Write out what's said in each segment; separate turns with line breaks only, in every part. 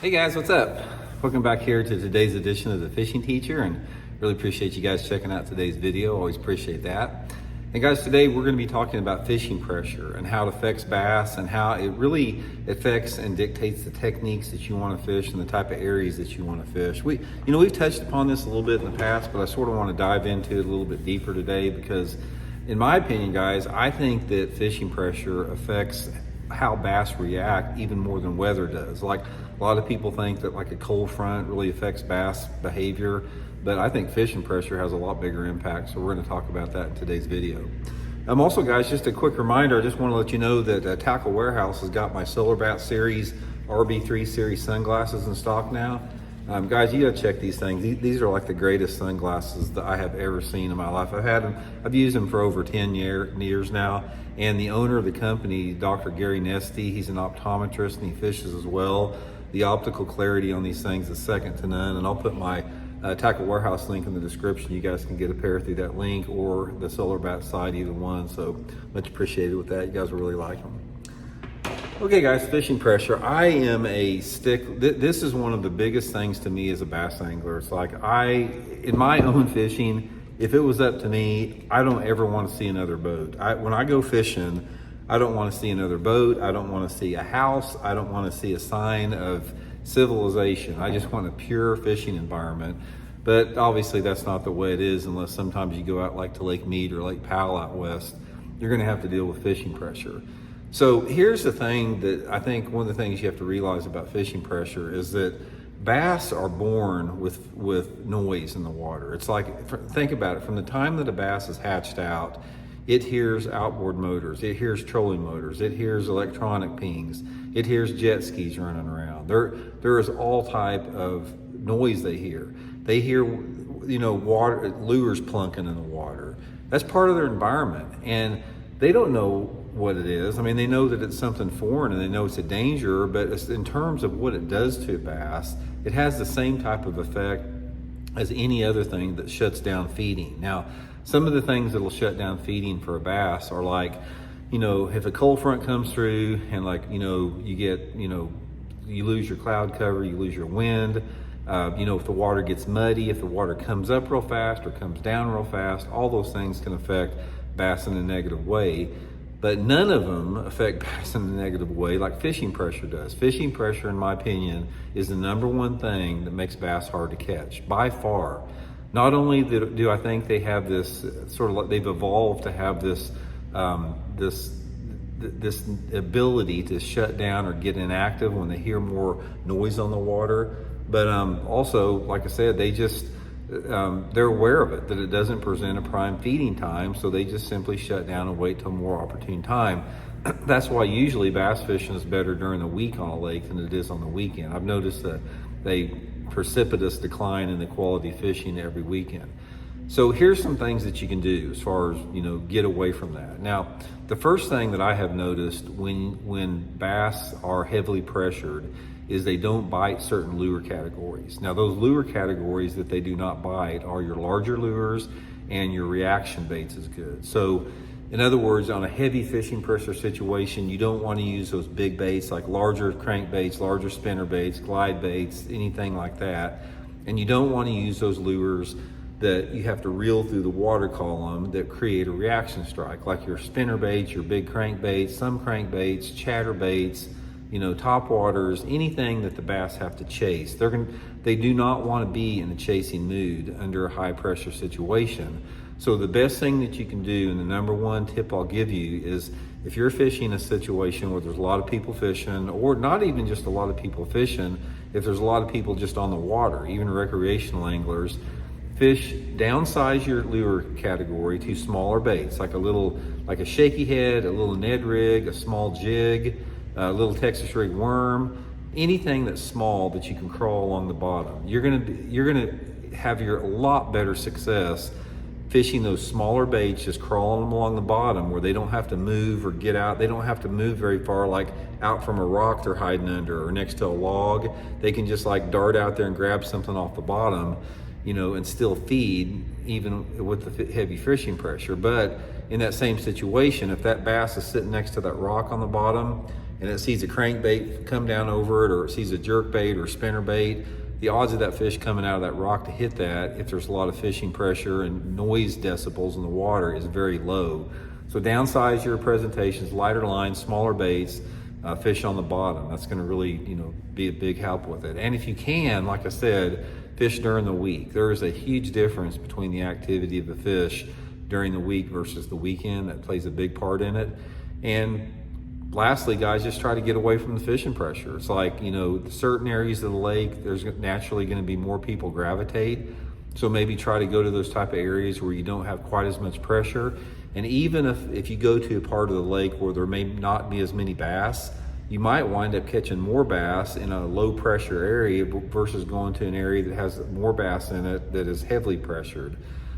Hey guys, what's up? Welcome back here to today's edition of the Fishing Teacher, and really appreciate you guys checking out today's video. Always appreciate that. And guys, today we're going to be talking about fishing pressure and how it affects bass and how it really affects and dictates the techniques that you want to fish and the type of areas that you want to fish. We've touched upon this a little bit in the past, but I sort of want to dive into it a little bit deeper today because, in my opinion, guys, I think that fishing pressure affects how bass react even more than weather does. Like, a lot of people think that like a cold front really affects bass behavior, but I think fishing pressure has a lot bigger impact. So we're going to talk about that in today's video. Also, guys, just a quick reminder, I just want to let you know that Tackle Warehouse has got my Solar Bat Series RB3 Series sunglasses in stock now. Guys, you gotta check these things. These are like the greatest sunglasses that I have ever seen in my life. I've used them for over 10 years now. And the owner of the company, Dr. Gary Nesty, he's an optometrist and he fishes as well. The optical clarity on these things is second to none. And I'll put my Tackle Warehouse link in the description. You guys can get a pair through that link or the Solar Bat site, either one. So much appreciated with that. You guys will really like them. Okay guys, fishing pressure. I am a this is one of the biggest things to me as a bass angler. It's like in my own fishing, if it was up to me, I don't ever want to see another boat. When I go fishing, I don't want to see another boat. I don't want to see a house. I don't want to see a sign of civilization. I just want a pure fishing environment. But obviously that's not the way it is unless sometimes you go out like to Lake Mead or Lake Powell out west. You're going to have to deal with fishing pressure. So here's the thing that I think one of the things you have to realize about fishing pressure is that bass are born with noise in the water. It's like, think about it, from the time that a bass is hatched out, it hears outboard motors, it hears trolling motors, it hears electronic pings, it hears jet skis running around. There is all type of noise they hear. They hear, water, lures plunking in the water. That's part of their environment. And they don't know what it is. I mean, they know that it's something foreign and they know it's a danger, but in terms of what it does to a bass, it has the same type of effect as any other thing that shuts down feeding. Now, some of the things that will shut down feeding for a bass are like, if a cold front comes through and you get, you lose your cloud cover, you lose your wind, if the water gets muddy, if the water comes up real fast or comes down real fast, all those things can affect bass in a negative way. But none of them affect bass in a negative way like fishing pressure does. Fishing pressure, in my opinion, is the number one thing that makes bass hard to catch, by far. Not only do I think they have this sort of like they've evolved to have this this ability to shut down or get inactive when they hear more noise on the water, but also, like I said, they just they're aware of it, that it doesn't present a prime feeding time, so they just simply shut down and wait till a more opportune time. That's why usually bass fishing is better during the week on a lake than it is on the weekend. I've noticed that they precipitous decline in the quality of fishing every weekend. So here's some things that you can do as far as, get away from that. Now, the first thing that I have noticed when bass are heavily pressured is they don't bite certain lure categories. Now, those lure categories that they do not bite are your larger lures and your reaction baits is good. So, in other words, on a heavy fishing pressure situation, you don't want to use those big baits like larger crankbaits, larger spinner baits, glide baits, anything like that. And you don't want to use those lures that you have to reel through the water column that create a reaction strike, like your spinner baits, your big crankbaits, some crankbaits, chatter baits, top waters, anything that the bass have to chase. They do not want to be in a chasing mood under a high pressure situation. So the best thing that you can do, and the number one tip I'll give you, is if you're fishing a situation where there's a lot of people fishing, or not even just a lot of people fishing, if there's a lot of people just on the water, even recreational anglers, downsize your lure category to smaller baits, like a shaky head, a little Ned rig, a small jig, a little Texas rig worm, anything that's small that you can crawl along the bottom. You're gonna have a lot better success fishing those smaller baits, just crawling them along the bottom where they don't have to move or get out. They don't have to move very far, like out from a rock they're hiding under or next to a log. They can just like dart out there and grab something off the bottom, and still feed even with the heavy fishing pressure. But in that same situation, if that bass is sitting next to that rock on the bottom and it sees a crankbait come down over it, or it sees a jerk bait or spinner bait, the odds of that fish coming out of that rock to hit that, if there's a lot of fishing pressure and noise decibels in the water, is very low. So downsize your presentations, lighter lines, smaller baits, fish on the bottom. That's gonna really, be a big help with it. And if you can, like I said, fish during the week. There is a huge difference between the activity of the fish during the week versus the weekend. That plays a big part in it. And lastly, guys, just try to get away from the fishing pressure. It's like, certain areas of the lake, there's naturally going to be more people gravitate. So maybe try to go to those type of areas where you don't have quite as much pressure. And even if you go to a part of the lake where there may not be as many bass, you might wind up catching more bass in a low pressure area versus going to an area that has more bass in it that is heavily pressured.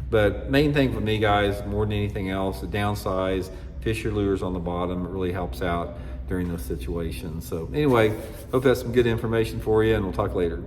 But main thing for me, guys, more than anything else, the downsize, fish your lures on the bottom. It really helps out during those situations. So anyway, hope that's some good information for you, and we'll talk later.